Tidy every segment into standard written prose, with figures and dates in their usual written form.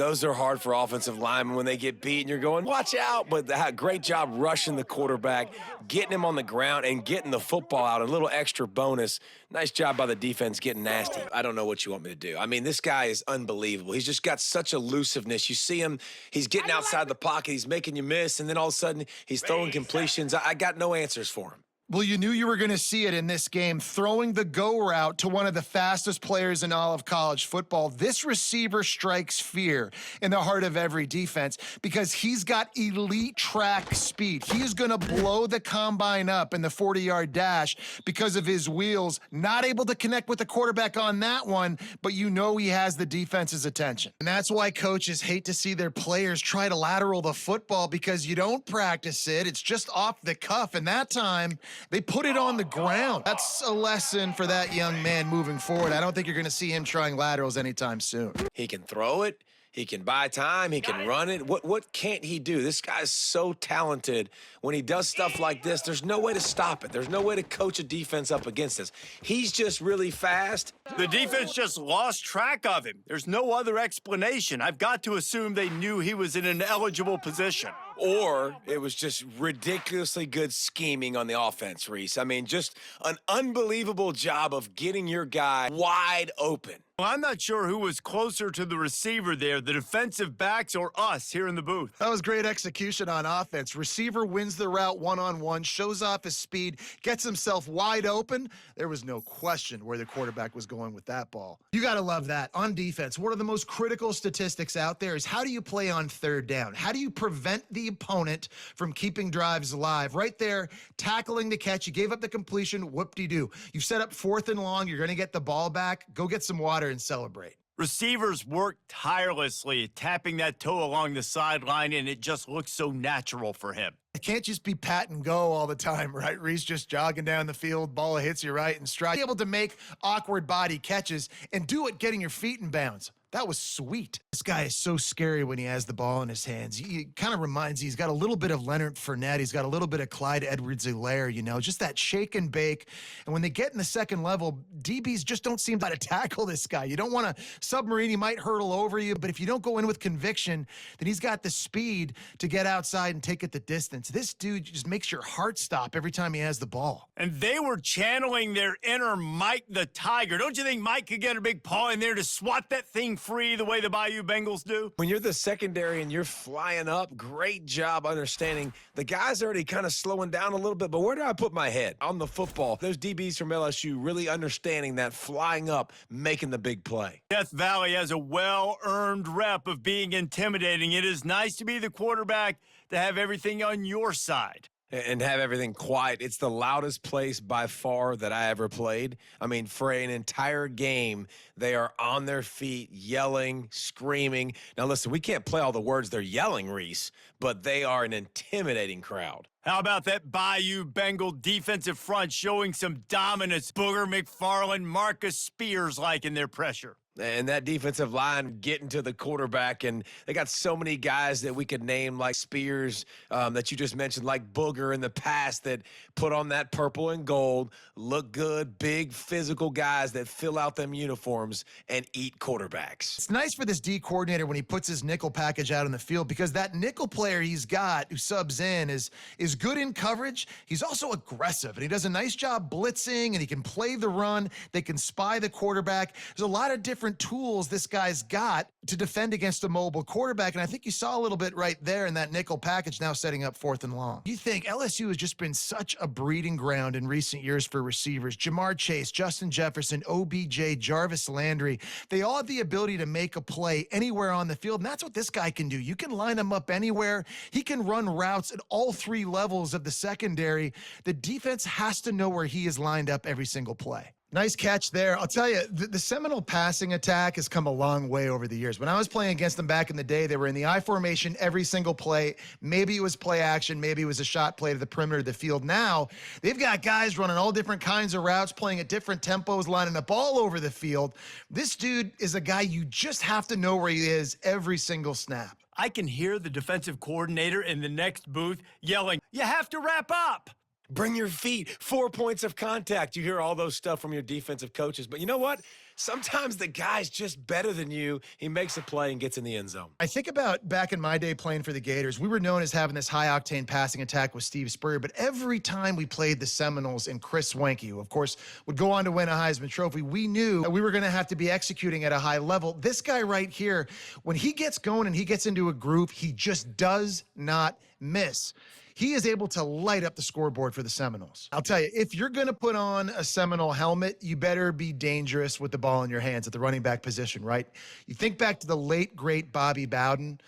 Those are hard for offensive linemen when they get beat and you're going, watch out. But great job rushing the quarterback, getting him on the ground, and getting the football out. A little extra bonus. Nice job by the defense getting nasty. I don't know what you want me to do. I mean, this guy is unbelievable. He's just got such elusiveness. You see him, he's getting outside the pocket, he's making you miss, and then all of a sudden he's throwing completions. I got no answers for him. Well, you knew you were going to see it in this game, throwing the go route to one of the fastest players in all of college football. This receiver strikes fear in the heart of every defense because he's got elite track speed. He is going to blow the combine up in the 40-yard dash because of his wheels. Not able to connect with the quarterback on that one, but you know he has the defense's attention. And that's why coaches hate to see their players try to lateral the football because you don't practice it. It's just off the cuff, and that time they put it on the ground. That's a lesson for that young man moving forward. I don't think you're going to see him trying laterals anytime soon. He can throw it. He can buy time. He can run it. What can't he do? This guy's so talented. When he does stuff like this, there's no way to stop it. There's no way to coach a defense up against this. He's just really fast. The defense just lost track of him. There's no other explanation. I've got to assume they knew he was in an eligible position. Or it was just ridiculously good scheming on the offense, Reese. I mean, just an unbelievable job of getting your guy wide open. Well, I'm not sure who was closer to the receiver there, the defensive backs or us here in the booth. That was great execution on offense. Receiver wins the route one-on-one, shows off his speed, gets himself wide open. There was no question where the quarterback was going with that ball. You got to love that. On defense, one of the most critical statistics out there is how do you play on third down? How do you prevent the opponent from keeping drives alive? Right there, tackling the catch. You gave up the completion. Whoop-de-doo. You set up 4th and long. You're going to get the ball back. Go get some water and celebrate. Receivers work tirelessly, tapping that toe along the sideline, and it just looks so natural for him. It can't just be pat and go all the time, right? Reese just jogging down the field, ball hits you right in stride. Be able to make awkward body catches and do it getting your feet in bounds. That was sweet. This guy is so scary when he has the ball in his hands. He kind of reminds you, he's got a little bit of Leonard Fournette. He's got a little bit of Clyde Edwards-Helaire, you know, just that shake and bake. And when they get in the second level, DBs just don't seem to tackle this guy. You don't want to submarine. He might hurdle over you, but if you don't go in with conviction, then he's got the speed to get outside and take it the distance. This dude just makes your heart stop every time he has the ball. And they were channeling their inner Mike the Tiger. Don't you think Mike could get a big paw in there to swat that thing free the way the Bayou Bengals do? When you're the secondary and you're flying up, great job understanding. The guy's already kind of slowing down a little bit, but where do I put my head? On the football. Those DBs from LSU really understanding that flying up, making the big play. Death Valley has a well-earned rep of being intimidating. It is nice to be the quarterback to have everything on your side. And have everything quiet. It's the loudest place by far that I ever played. I mean, for an entire game, they are on their feet, yelling, screaming. Now, listen, we can't play all the words they're yelling, Reese, but they are an intimidating crowd. How about that Bayou Bengal defensive front showing some dominance? Booger McFarland, Marcus Spears-like in their pressure. And that defensive line getting to the quarterback, and they got so many guys that we could name like Spears that you just mentioned, like Booger in the past that put on that purple and gold, look good, big physical guys that fill out them uniforms and eat quarterbacks. It's nice for this D coordinator when he puts his nickel package out on the field because that nickel player he's got who subs in is good in coverage. He's also aggressive, and he does a nice job blitzing, and he can play the run. They can spy the quarterback. There's a lot of different tools this guy's got to defend against a mobile quarterback, and I think you saw a little bit right there in that nickel package now setting up 4th and long. You think LSU has just been such a breeding ground in recent years for receivers. Jamar Chase, Justin Jefferson, OBJ, Jarvis Landry, they all have the ability to make a play anywhere on the field, and that's what this guy can do. You can line him up anywhere. He can run routes at all 3 levels of the secondary. The defense has to know where he is lined up every single play. Nice catch there. I'll tell you, the Seminole passing attack has come a long way over the years. When I was playing against them back in the day, they were in the I formation every single play. Maybe it was play action. Maybe it was a shot play to the perimeter of the field. Now, they've got guys running all different kinds of routes, playing at different tempos, lining up all over the field. This dude is a guy you just have to know where he is every single snap. I can hear the defensive coordinator in the next booth yelling, "You have to wrap up." Bring your feet, 4 points of contact. You hear all those stuff from your defensive coaches. But you know what? Sometimes the guy's just better than you. He makes a play and gets in the end zone. I think about back in my day playing for the Gators, we were known as having this high-octane passing attack with Steve Spurrier, but every time we played the Seminoles and Chris Wenke, who, of course, would go on to win a Heisman Trophy, we knew that we were going to have to be executing at a high level. This guy right here, when he gets going and he gets into a groove, he just does not miss. He is able to light up the scoreboard for the Seminoles. I'll tell you, if you're going to put on a Seminole helmet, you better be dangerous with the ball in your hands at the running back position, right? You think back to the late, great Bobby Bowden.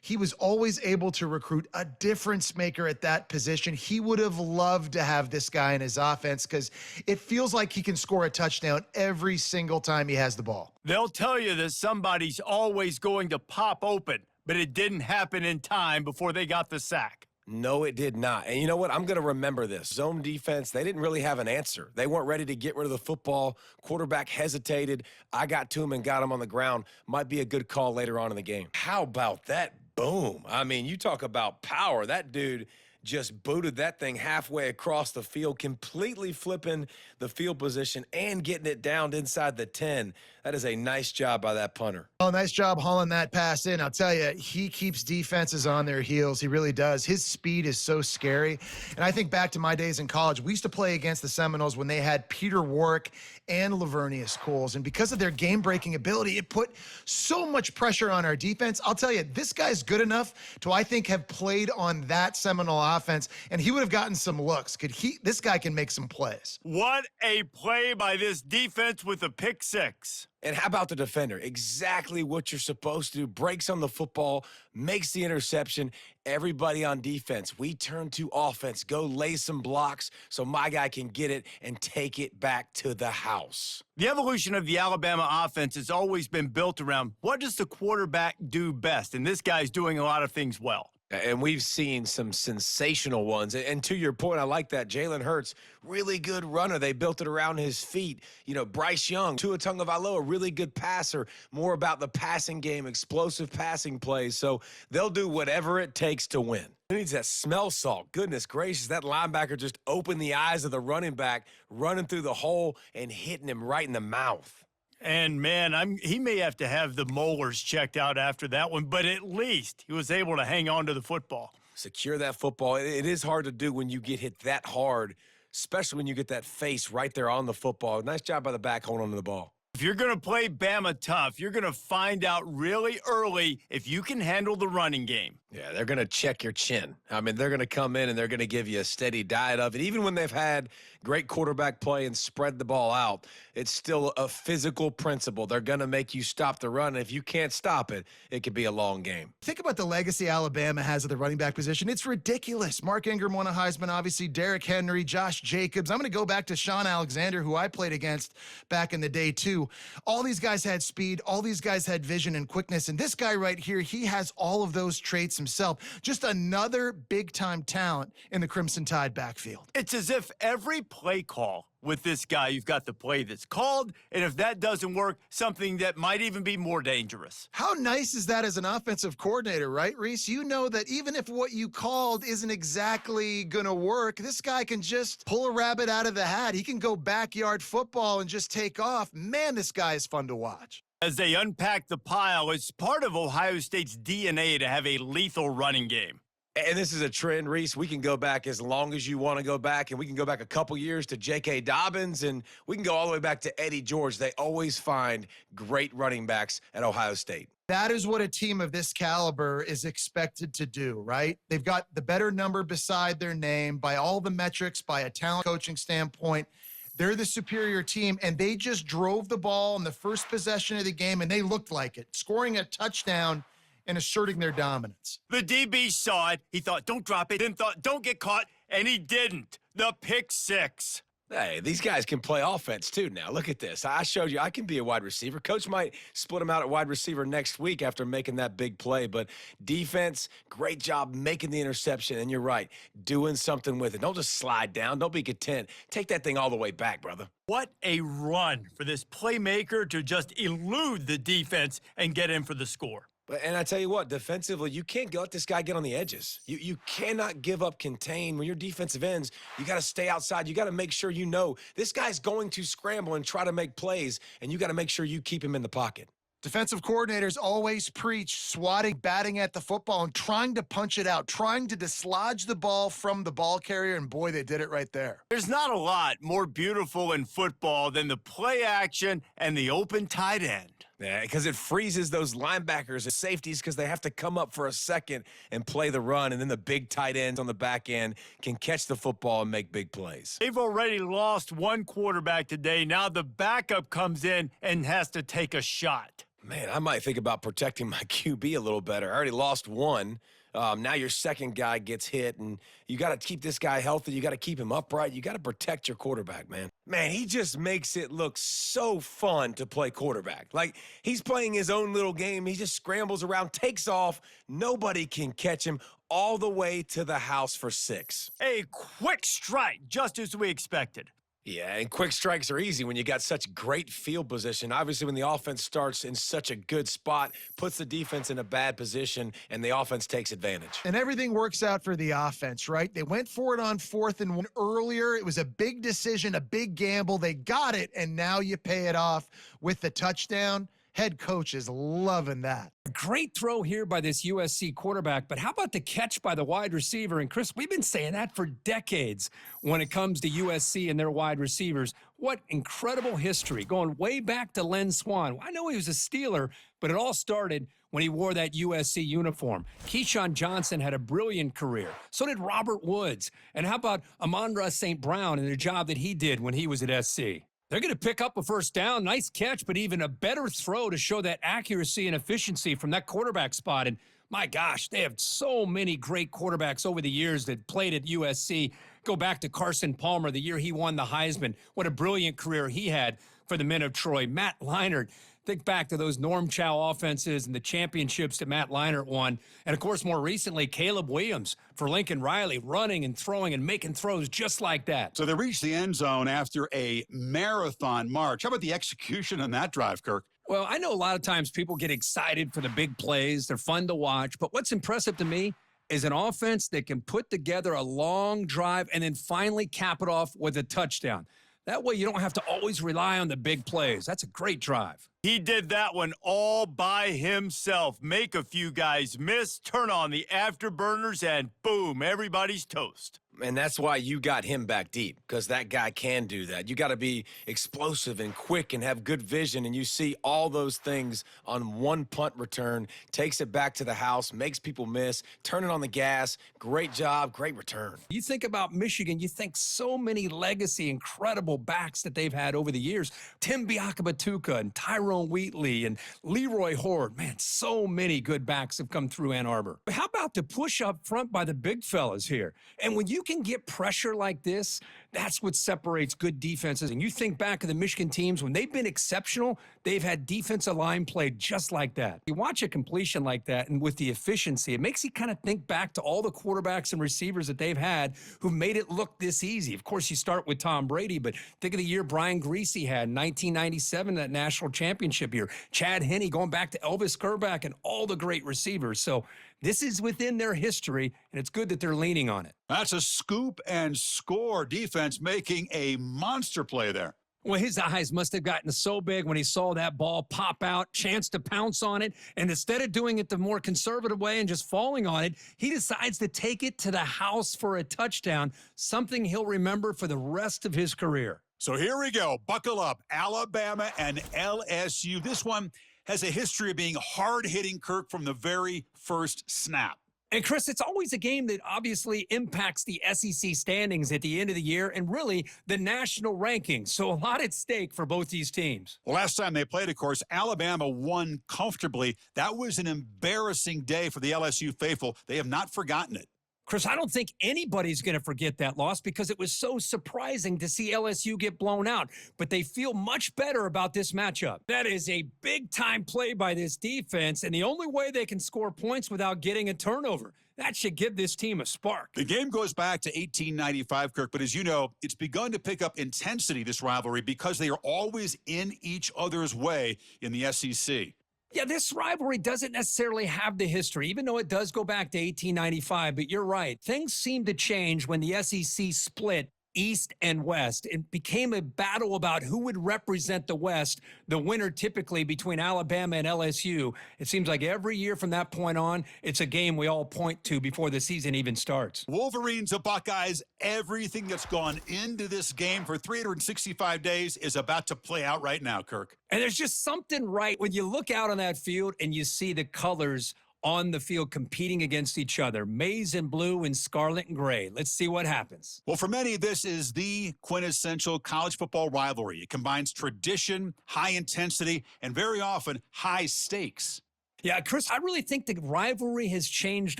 He was always able to recruit a difference maker at that position. He would have loved to have this guy in his offense because it feels like he can score a touchdown every single time he has the ball. They'll tell you that somebody's always going to pop open, but it didn't happen in time before they got the sack. No, it did not. And you know what? I'm going to remember this. Zone defense, they didn't really have an answer. They weren't ready to get rid of the football. Quarterback hesitated. I got to him and got him on the ground. Might be a good call later on in the game. How about that? Boom. I mean, you talk about power. That dude just booted that thing halfway across the field, completely flipping the field position and getting it down inside the 10. That is a nice job by that punter. Oh, nice job hauling that pass in. I'll tell you, he keeps defenses on their heels. He really does. His speed is so scary. And I think back to my days in college, we used to play against the Seminoles when they had Peter Warwick and Lavernius Coles. And because of their game-breaking ability, it put so much pressure on our defense. I'll tell you, this guy's good enough to, I think, have played on that Seminole offense, and he would have gotten some looks. This guy can make some plays. What a play by this defense with a pick six. And how about the defender? Exactly what you're supposed to do. Breaks on the football, makes the interception. Everybody on defense, we turn to offense. Go lay some blocks so my guy can get it and take it back to the house. The evolution of the Alabama offense has always been built around what does the quarterback do best? And this guy's doing a lot of things well. And we've seen some sensational ones. And to your point, I like that. Jalen Hurts, really good runner. They built it around his feet. You know, Bryce Young, Tua Tagovailoa, really good passer. More about the passing game, explosive passing plays. So they'll do whatever it takes to win. Who needs that smell salt? Goodness gracious, that linebacker just opened the eyes of the running back, running through the hole and hitting him right in the mouth. And, man, he may have to have the molars checked out after that one, but at least he was able to hang on to the football. Secure that football. It is hard to do when you get hit that hard, especially when you get that face right there on the football. Nice job by the back holding on to the ball. If you're going to play Bama tough, you're going to find out really early if you can handle the running game. Yeah, they're going to check your chin. I mean, they're going to come in and they're going to give you a steady diet of it. Even when they've had great quarterback play and spread the ball out, it's still a physical principle. They're going to make you stop the run. And if you can't stop it, it could be a long game. Think about the legacy Alabama has at the running back position. It's ridiculous. Mark Ingram won a Heisman, obviously. Derrick Henry, Josh Jacobs. I'm going to go back to Sean Alexander, who I played against back in the day, too. All these guys had speed. All these guys had vision and quickness. And this guy right here, he has all of those traits himself. Just another big-time talent in the Crimson Tide backfield. It's as if every play call with this guy, you've got the play that's called, and if that doesn't work, something that might even be more dangerous. How nice is that as an offensive coordinator, right, Reese? You know that even if what you called isn't exactly going to work, this guy can just pull a rabbit out of the hat. He can go backyard football and just take off. Man, this guy is fun to watch. As they unpack the pile, it's part of Ohio State's DNA to have a lethal running game. And this is a trend, Reese. We can go back as long as you want to go back, and we can go back a couple years to J.K. Dobbins, and we can go all the way back to Eddie George. They always find great running backs at Ohio State. That is what a team of this caliber is expected to do, right? They've got the better number beside their name by all the metrics, by a talent coaching standpoint. They're the superior team, and they just drove the ball in the first possession of the game, and they looked like it, scoring a touchdown and asserting their dominance. The DB saw it. He thought, don't drop it. Then thought, don't get caught. And he didn't. The pick six. Hey, these guys can play offense, too, now. Look at this. I showed you I can be a wide receiver. Coach might split him out at wide receiver next week after making that big play. But defense, great job making the interception. And you're right, doing something with it. Don't just slide down. Don't be content. Take that thing all the way back, brother. What a run for this playmaker to just elude the defense and get in for the score. And I tell you what, defensively, you can't let this guy get on the edges. You cannot give up contain. When you're defensive ends, you got to stay outside. You got to make sure you know this guy's going to scramble and try to make plays, and you got to make sure you keep him in the pocket. Defensive coordinators always preach swatting, batting at the football, and trying to punch it out, trying to dislodge the ball from the ball carrier, and boy, they did it right there. There's not a lot more beautiful in football than the play action and the open tight end. Yeah, because it freezes those linebackers and safeties because they have to come up for a second and play the run, and then the big tight ends on the back end can catch the football and make big plays. They've already lost one quarterback today. Now the backup comes in and has to take a shot. Man, I might think about protecting my QB a little better. I already lost one. Now your second guy gets hit, and you got to keep this guy healthy. You got to keep him upright. You got to protect your quarterback, man. Man, he just makes it look so fun to play quarterback. Like, he's playing his own little game. He just scrambles around, takes off. Nobody can catch him all the way to the house for 6. A quick strike, just as we expected. Yeah, and quick strikes are easy when you got such great field position. Obviously, when the offense starts in such a good spot, puts the defense in a bad position, and the offense takes advantage. And everything works out for the offense, right? They went for it on 4th and 1 earlier. It was a big decision, a big gamble. They got it, and now you pay it off with the touchdown. Head coach is loving that. Great throw here by this USC quarterback, but how about the catch by the wide receiver? And Chris, we've been saying that for decades when it comes to USC and their wide receivers. What incredible history, going way back to Len Swan. I know he was a Steeler, but it all started when he wore that USC uniform. Keyshawn Johnson had a brilliant career. So did Robert Woods. And how about Amon-Ra St. Brown and the job that he did when he was at SC? They're going to pick up a first down. Nice catch, but even a better throw to show that accuracy and efficiency from that quarterback spot. And my gosh, they have so many great quarterbacks over the years that played at USC. Go back to Carson Palmer, the year he won the Heisman. What a brilliant career he had for the men of Troy. Matt Leinart. Think back to those Norm Chow offenses and the championships that Matt Leinart won. And, of course, more recently, Caleb Williams for Lincoln Riley, running and throwing and making throws just like that. So they reached the end zone after a marathon march. How about the execution on that drive, Kirk? Well, I know a lot of times people get excited for the big plays. They're fun to watch. But what's impressive to me is an offense that can put together a long drive and then finally cap it off with a touchdown. That way you don't have to always rely on the big plays. That's a great drive. He did that one all by himself. Make a few guys miss, turn on the afterburners, and boom, everybody's toast. And that's why you got him back deep, because that guy can do that. You got to be explosive and quick and have good vision, and you see all those things on one punt return, takes it back to the house, makes people miss, turning on the gas. Great job, great return. You think about Michigan, you think so many legacy, incredible backs that they've had over the years. Tim Biakabatuka and Tyrone Wheatley and Leroy Horde. Man, so many good backs have come through Ann Arbor. But how about the push up front by the big fellas here? And when you can get pressure like this, that's what separates good defenses. And you think back to the Michigan teams, when they've been exceptional, they've had defensive line play just like that. You watch a completion like that, and with the efficiency, it makes you kind of think back to all the quarterbacks and receivers that they've had who've made it look this easy. Of course, you start with Tom Brady, but think of the year Brian Griese had in 1997, that national championship year. Chad Henne, going back to Elvis Kerback and all the great receivers. So this is within their history, and it's good that they're leaning on it. That's a scoop and score defense making a monster play there. Well, his eyes must have gotten so big when he saw that ball pop out, chance to pounce on it, and instead of doing it the more conservative way and just falling on it, he decides to take it to the house for a touchdown, something he'll remember for the rest of his career. So here we go. Buckle up. Alabama and LSU. This one has a history of being hard-hitting, Kirk, from the very first snap. And, Chris, it's always a game that obviously impacts the SEC standings at the end of the year and really the national rankings. So a lot at stake for both these teams. Last time they played, of course, Alabama won comfortably. That was an embarrassing day for the LSU faithful. They have not forgotten it. Chris, I don't think anybody's going to forget that loss because it was so surprising to see LSU get blown out. But they feel much better about this matchup. That is a big-time play by this defense, and the only way they can score points without getting a turnover. That should give this team a spark. The game goes back to 1895, Kirk, but as you know, it's begun to pick up intensity, this rivalry, because they are always in each other's way in the SEC. Yeah, this rivalry doesn't necessarily have the history, even though it does go back to 1895. But you're right. Things seem to change when the SEC split East and West. It became a battle about who would represent the West, the winner typically between Alabama and LSU. It seems like every year from that point on, it's a game we all point to before the season even starts. Wolverines of Buckeyes, everything that's gone into this game for 365 days is about to play out right now, Kirk. And there's just something right when you look out on that field and you see the colors on the field competing against each other. Maize and blue and scarlet and gray. Let's see what happens. Well, for many, this is the quintessential college football rivalry. It combines tradition, high intensity, and very often high stakes. Yeah, Chris, I really think the rivalry has changed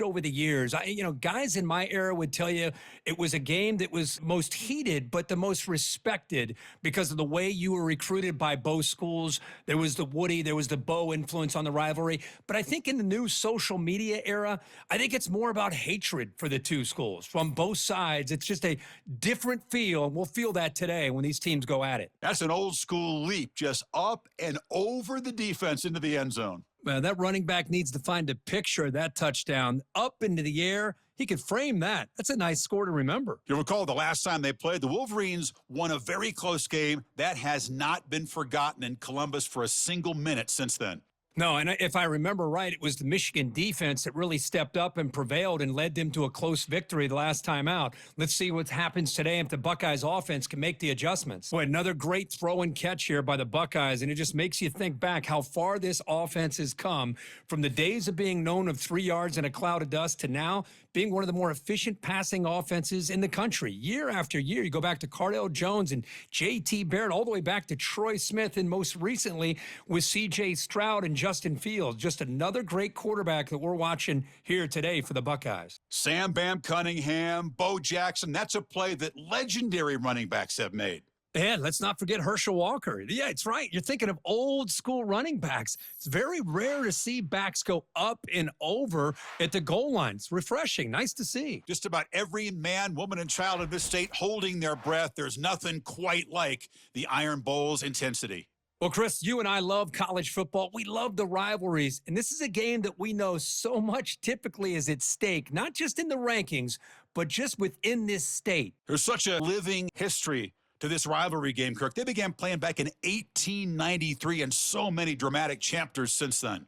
over the years. Guys in my era would tell you it was a game that was most heated, but the most respected because of the way you were recruited by both schools. There was the Woody, there was the Bo influence on the rivalry. But I think in the new social media era, I think it's more about hatred for the two schools from both sides. It's just a different feel, and we'll feel that today when these teams go at it. That's an old school leap, just up and over the defense into the end zone. That running back needs to find a picture of that touchdown up into the air. He could frame that. That's a nice score to remember. You'll recall the last time they played, the Wolverines won a very close game. That has not been forgotten in Columbus for a single minute since then. No, and if I remember right, it was the Michigan defense that really stepped up and prevailed and led them to a close victory the last time out. Let's see what happens today if the Buckeyes offense can make the adjustments. Boy, another great throw and catch here by the Buckeyes, and it just makes you think back how far this offense has come from the days of being known of 3 yards in a cloud of dust to now being one of the more efficient passing offenses in the country. Year after year, you go back to Cardell Jones and J.T. Barrett, all the way back to Troy Smith, and most recently with C.J. Stroud and Justin Fields. Just another great quarterback that we're watching here today for the Buckeyes. Sam Bam Cunningham, Bo Jackson, that's a play that legendary running backs have made. And let's not forget Herschel Walker. Yeah, it's right. You're thinking of old school running backs. It's very rare to see backs go up and over at the goal line. It's refreshing. Nice to see. Just about every man, woman, and child in this state holding their breath. There's nothing quite like the Iron Bowl's intensity. Well, Chris, you and I love college football. We love the rivalries. And this is a game that we know so much typically is at stake, not just in the rankings, but just within this state. There's such a living history to this rivalry game, Kirk. They began playing back in 1893 and so many dramatic chapters since then.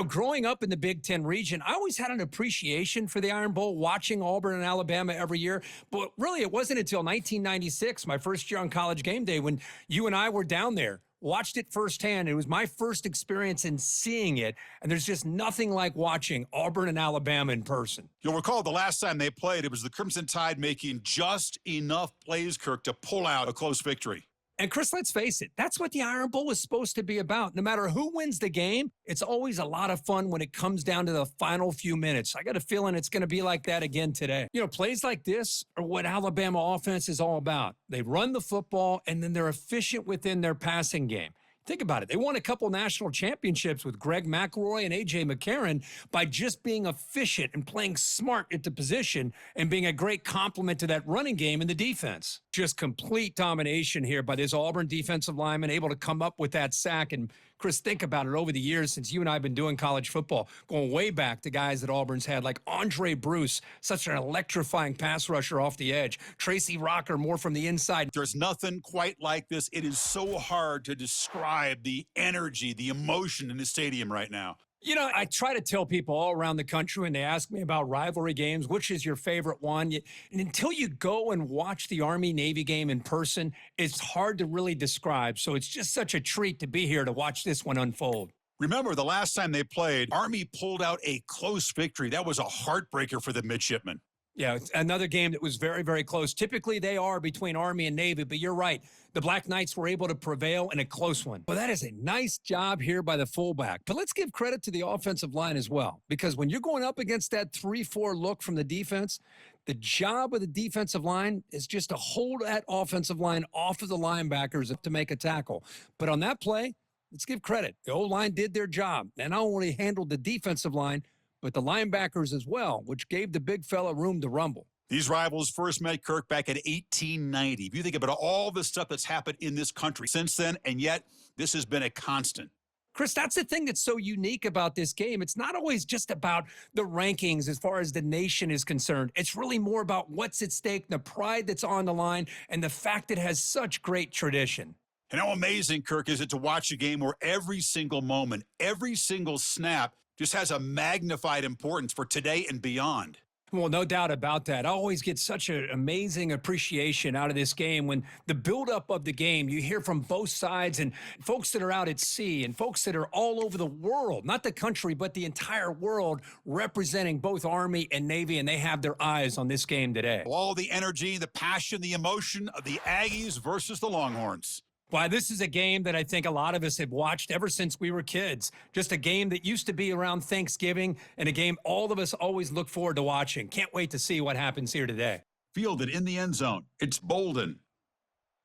Growing up in the Big Ten region, I always had an appreciation for the Iron Bowl, watching Auburn and Alabama every year. But really, it wasn't until 1996, my first year on College Game Day, when you and I were down there. Watched it firsthand. It was my first experience in seeing it, and there's just nothing like watching Auburn and Alabama in person. You'll recall the last time they played, it was the Crimson Tide making just enough plays, Kirk, to pull out a close victory. And Chris, let's face it, that's what the Iron Bowl is supposed to be about. No matter who wins the game, it's always a lot of fun when it comes down to the final few minutes. I got a feeling it's going to be like that again today. Plays like this are what Alabama offense is all about. They run the football, and then they're efficient within their passing game. Think about it. They won a couple national championships with Greg McElroy and A.J. McCarron by just being efficient and playing smart at the position and being a great complement to that running game in the defense. Just complete domination here by this Auburn defensive lineman, able to come up with that sack. And Chris, think about it over the years since you and I have been doing college football, going way back to guys that Auburn's had like Andre Bruce, such an electrifying pass rusher off the edge. Tracy Rocker, more from the inside. There's nothing quite like this. It is so hard to describe the energy, the emotion in the stadium right now. I try to tell people all around the country when they ask me about rivalry games, which is your favorite one? And until you go and watch the Army-Navy game in person, it's hard to really describe. So it's just such a treat to be here to watch this one unfold. Remember, the last time they played, Army pulled out a close victory. That was a heartbreaker for the midshipmen. Yeah, it's another game that was very, very close. Typically, they are between Army and Navy, but you're right. The Black Knights were able to prevail in a close one. Well, that is a nice job here by the fullback. But let's give credit to the offensive line as well, because when you're going up against that 3-4 look from the defense, the job of the defensive line is just to hold that offensive line off of the linebackers to make a tackle. But on that play, let's give credit. The O-line did their job. They not only handled the defensive line, but the linebackers as well, which gave the big fella room to rumble. These rivals first met, Kirk, back in 1890. If you think about all the stuff that's happened in this country since then, and yet this has been a constant. Chris, that's the thing that's so unique about this game. It's not always just about the rankings as far as the nation is concerned. It's really more about what's at stake, the pride that's on the line, and the fact it has such great tradition. And how amazing, Kirk, is it to watch a game where every single moment, every single snap just has a magnified importance for today and beyond. Well, no doubt about that. I always get such an amazing appreciation out of this game when the buildup of the game, you hear from both sides and folks that are out at sea and folks that are all over the world, not the country, but the entire world representing both Army and Navy, and they have their eyes on this game today. All the energy, the passion, the emotion of the Aggies versus the Longhorns. Why, this is a game that I think a lot of us have watched ever since we were kids. Just a game that used to be around Thanksgiving and a game all of us always look forward to watching. Can't wait to see what happens here today. Fielded in the end zone. It's Bolden.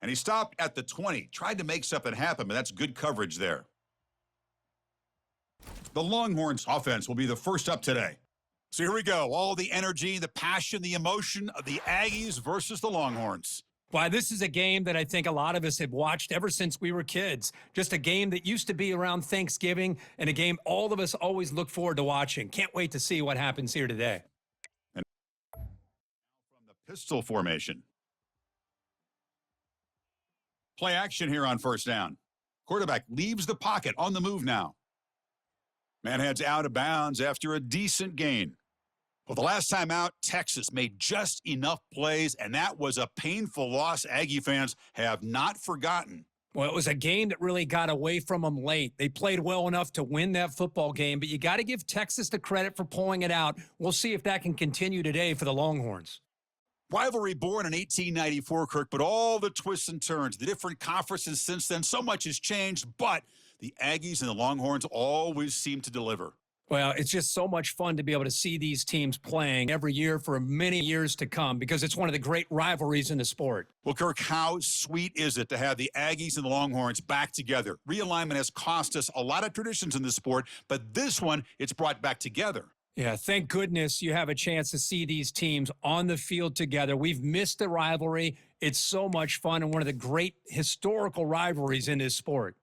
And he stopped at the 20. Tried to make something happen, but that's good coverage there. The Longhorns offense will be the first up today. So here we go. All the energy, the passion, the emotion of the Aggies versus the Longhorns. Why, this is a game that I think a lot of us have watched ever since we were kids. Just a game that used to be around Thanksgiving and a game all of us always look forward to watching. Can't wait to see what happens here today. And from the pistol formation. Play action here on first down. Quarterback leaves the pocket on the move now. Man heads out of bounds after a decent gain. Well, the last time out, Texas made just enough plays, and that was a painful loss Aggie fans have not forgotten. Well, it was a game that really got away from them late. They played well enough to win that football game, but you got to give Texas the credit for pulling it out. We'll see if that can continue today for the Longhorns. Rivalry born in 1894, Kirk, but all the twists and turns, the different conferences since then, so much has changed, but the Aggies and the Longhorns always seem to deliver. Well, it's just so much fun to be able to see these teams playing every year for many years to come because it's one of the great rivalries in the sport. Well, Kirk, how sweet is it to have the Aggies and the Longhorns back together? Realignment has cost us a lot of traditions in the sport, but this one, it's brought back together. Yeah, thank goodness you have a chance to see these teams on the field together. We've missed the rivalry. It's so much fun and one of the great historical rivalries in this sport.